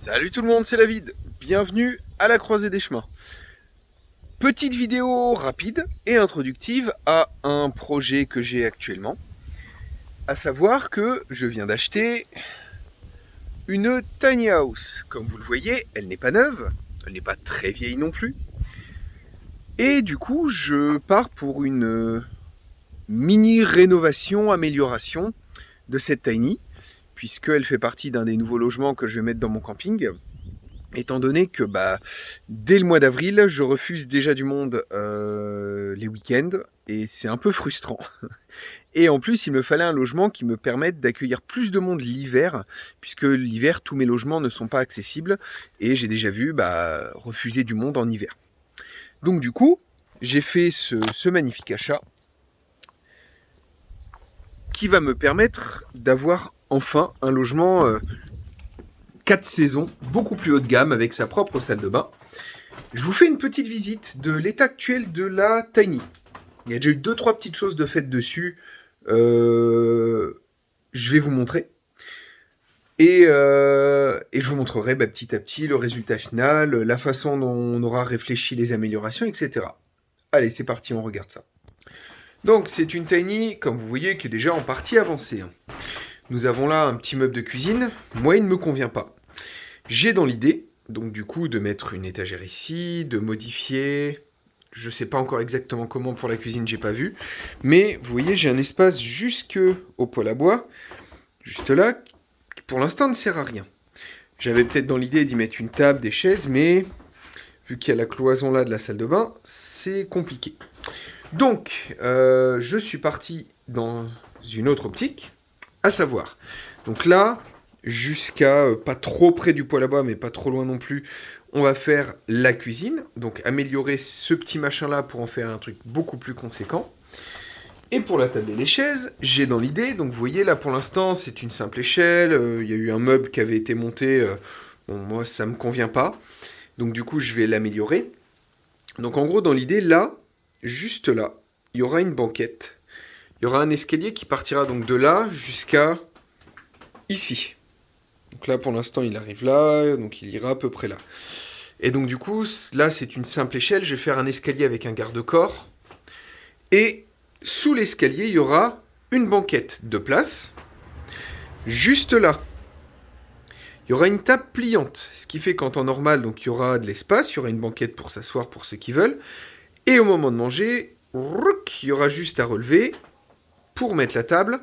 Salut tout le monde, c'est David. Bienvenue à la croisée des chemins. Petite vidéo rapide et introductive à un projet que j'ai actuellement. À savoir que je viens d'acheter une tiny house. Comme vous le voyez, elle n'est pas neuve, elle n'est pas très vieille non plus. Et du coup, je pars pour une mini rénovation, amélioration de cette tiny, puisqu'elle fait partie d'un des nouveaux logements que je vais mettre dans mon camping. Étant donné que dès le mois d'avril, je refuse déjà du monde les week-ends et c'est un peu frustrant. Et en plus, il me fallait un logement qui me permette d'accueillir plus de monde l'hiver, puisque l'hiver, tous mes logements ne sont pas accessibles et j'ai déjà vu refuser du monde en hiver. Donc du coup, j'ai fait ce magnifique achat qui va me permettre d'avoir enfin un logement 4 saisons, beaucoup plus haut de gamme, avec sa propre salle de bain. Je vous fais une petite visite de l'état actuel de la Tiny. Il y a déjà eu 2-3 petites choses de faites dessus. Je vais vous montrer. Et je vous montrerai petit à petit le résultat final, la façon dont on aura réfléchi les améliorations, etc. Allez, c'est parti, on regarde ça. Donc, c'est une Tiny, comme vous voyez, qui est déjà en partie avancée. Nous avons là un petit meuble de cuisine. Moi, il ne me convient pas. J'ai dans l'idée, donc du coup, de mettre une étagère ici, de modifier. Je sais pas encore exactement comment pour la cuisine, j'ai pas vu. Mais vous voyez, j'ai un espace jusque au poêle à bois, juste là, qui pour l'instant ne sert à rien. J'avais peut-être dans l'idée d'y mettre une table, des chaises, mais vu qu'il y a la cloison là de la salle de bain, c'est compliqué. Donc, je suis parti dans une autre optique, à savoir, donc là, jusqu'à pas trop près du poêle à bois, mais pas trop loin non plus, on va faire la cuisine, donc améliorer ce petit machin-là pour en faire un truc beaucoup plus conséquent. Et pour la table et les chaises, j'ai dans l'idée, donc vous voyez là pour l'instant c'est une simple échelle, il y a eu un meuble qui avait été monté, bon moi ça me convient pas, donc du coup je vais l'améliorer. Donc en gros dans l'idée là, juste là, il y aura une banquette, il y aura un escalier qui partira donc de là jusqu'à ici. Donc là, pour l'instant, il arrive là, donc il ira à peu près là. Et donc du coup, là, c'est une simple échelle. Je vais faire un escalier avec un garde-corps. Et sous l'escalier, il y aura une banquette de place. Juste là, il y aura une table pliante. Ce qui fait qu'en temps normal, donc il y aura de l'espace, il y aura une banquette pour s'asseoir pour ceux qui veulent. Et au moment de manger, il y aura juste à relever pour mettre la table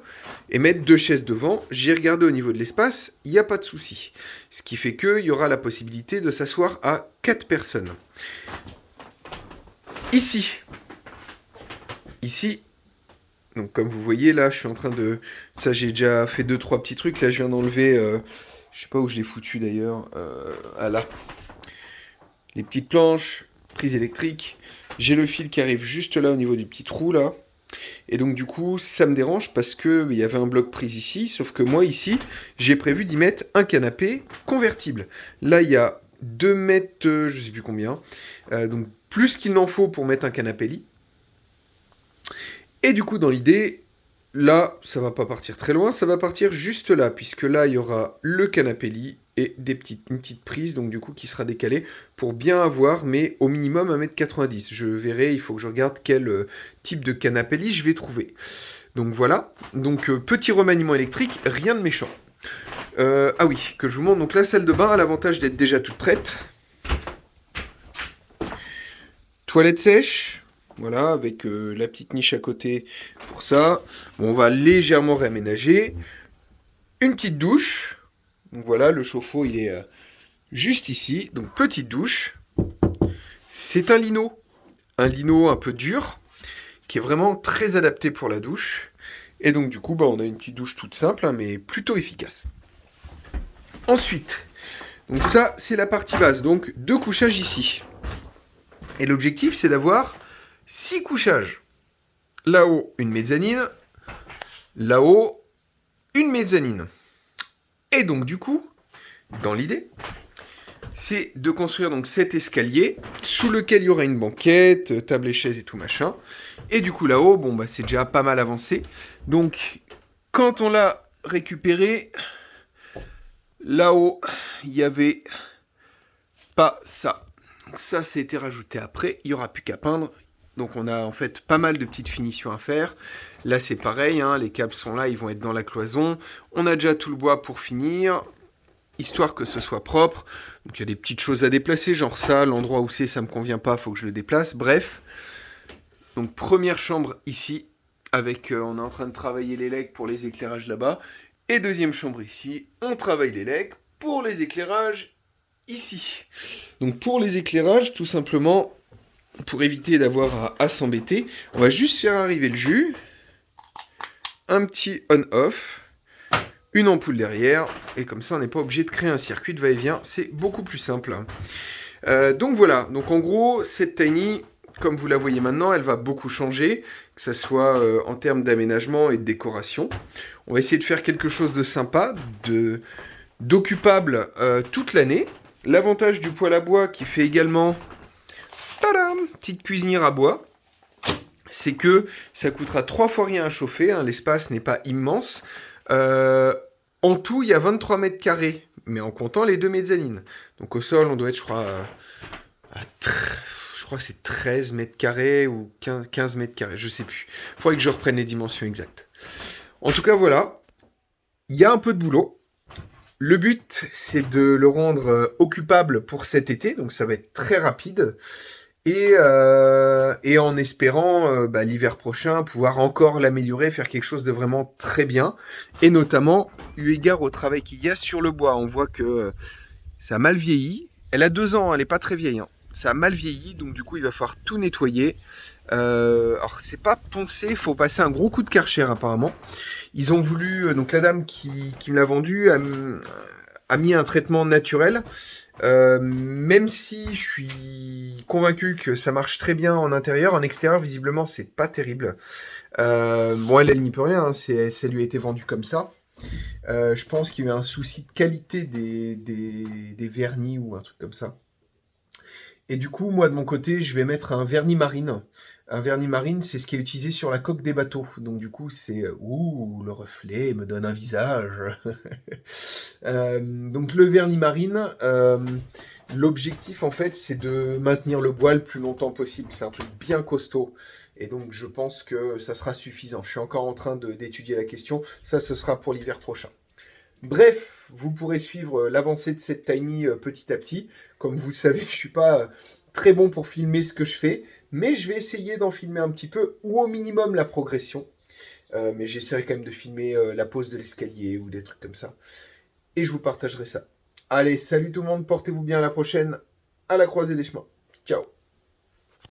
et mettre 2 chaises devant. J'ai regardé au niveau de l'espace, il n'y a pas de souci. Ce qui fait qu'il y aura la possibilité de s'asseoir à 4 personnes. Ici, donc comme vous voyez là, je suis en train de... Ça j'ai déjà fait 2-3 petits trucs. Là je viens d'enlever, je sais pas où je l'ai foutu d'ailleurs. Ah là. Les petites planches, prise électrique. J'ai le fil qui arrive juste là au niveau du petit trou là. Et donc du coup, ça me dérange parce que il y avait un bloc prise ici, sauf que moi ici, j'ai prévu d'y mettre un canapé convertible. Là, il y a 2 mètres, je sais plus combien, donc plus qu'il n'en faut pour mettre un canapé lit. Et du coup, dans l'idée, là, ça va pas partir très loin, ça va partir juste là, puisque là, il y aura le canapé lit et une petite prise, donc du coup, qui sera décalée pour bien avoir, mais au minimum 1,90 m. Je verrai, il faut que je regarde quel type de canapé lit je vais trouver. Donc voilà, donc petit remaniement électrique, rien de méchant. Ah oui, que je vous montre, donc la salle de bain a l'avantage d'être déjà toute prête. Toilette sèche, voilà, avec la petite niche à côté pour ça. Bon, on va légèrement réaménager. Une petite douche. Donc voilà, le chauffe-eau, il est juste ici. Donc petite douche. C'est un lino un peu dur, qui est vraiment très adapté pour la douche. Et donc du coup, on a une petite douche toute simple, hein, mais plutôt efficace. Ensuite, donc ça, c'est la partie basse. Donc 2 couchages ici. Et l'objectif, c'est d'avoir 6 couchages. Là-haut, une mezzanine. Là-haut, une mezzanine. Et donc, du coup, dans l'idée, c'est de construire donc cet escalier sous lequel il y aura une banquette, table et chaise et tout machin. Et du coup, là-haut, c'est déjà pas mal avancé. Donc, quand on l'a récupéré, Là-haut, il n'y avait pas ça. Donc ça a été rajouté après. Il n'y aura plus qu'à peindre. Donc on a en fait pas mal de petites finitions à faire. Là c'est pareil, hein, les câbles sont là, ils vont être dans la cloison. On a déjà tout le bois pour finir, histoire que ce soit propre. Donc il y a des petites choses à déplacer, genre ça, l'endroit où c'est, ça me convient pas, faut que je le déplace. Bref. Donc première chambre ici, avec on est en train de travailler les legs pour les éclairages là-bas. Et deuxième chambre ici, on travaille les legs pour les éclairages ici. Donc pour les éclairages, tout simplement, pour éviter d'avoir à s'embêter, on va juste faire arriver le jus, un petit on-off, une ampoule derrière, et comme ça on n'est pas obligé de créer un circuit de va-et-vient, c'est beaucoup plus simple. Donc voilà, donc en gros, cette Tiny, comme vous la voyez maintenant, elle va beaucoup changer, que ce soit en termes d'aménagement et de décoration. On va essayer de faire quelque chose de sympa, d'occupable toute l'année. L'avantage du poêle à bois qui fait également tadam, petite cuisinière à bois, c'est que ça coûtera 3 fois rien à chauffer, hein, l'espace n'est pas immense. En tout, il y a 23 mètres carrés, mais en comptant les deux mezzanines. Donc au sol, on doit être, je crois que c'est 13 mètres carrés ou 15 mètres carrés, je sais plus. Il faudrait que je reprenne les dimensions exactes. En tout cas, voilà. Il y a un peu de boulot. Le but, c'est de le rendre occupable pour cet été, donc ça va être très rapide. Et en espérant l'hiver prochain pouvoir encore l'améliorer, faire quelque chose de vraiment très bien. Et notamment, eu égard au travail qu'il y a sur le bois. On voit que ça a mal vieilli. Elle a 2 ans, elle n'est pas très vieille. Hein. Ça a mal vieilli, donc du coup, il va falloir tout nettoyer. Alors, c'est pas poncé, il faut passer un gros coup de Karcher apparemment. Ils ont voulu, donc la dame qui me l'a vendu a mis un traitement naturel. Même si je suis convaincu que ça marche très bien en intérieur, en extérieur, visiblement, c'est pas terrible. Bon, elle n'y peut rien, hein, ça lui a été vendu comme ça. Je pense qu'il y a eu un souci de qualité des vernis ou un truc comme ça. Et du coup, moi, de mon côté, je vais mettre un vernis marine. Un vernis marine, c'est ce qui est utilisé sur la coque des bateaux. Donc du coup, c'est... Ouh, le reflet me donne un visage. Donc le vernis marine, l'objectif, en fait, c'est de maintenir le bois le plus longtemps possible. C'est un truc bien costaud. Et donc, je pense que ça sera suffisant. Je suis encore en train d'étudier la question. Ça, ce sera pour l'hiver prochain. Bref, vous pourrez suivre l'avancée de cette Tiny petit à petit. Comme vous le savez, je ne suis pas très bon pour filmer ce que je fais, mais je vais essayer d'en filmer un petit peu, ou au minimum la progression. Mais j'essaierai quand même de filmer la pose de l'escalier ou des trucs comme ça. Et je vous partagerai ça. Allez, salut tout le monde, portez-vous bien, à la prochaine, à la croisée des chemins. Ciao.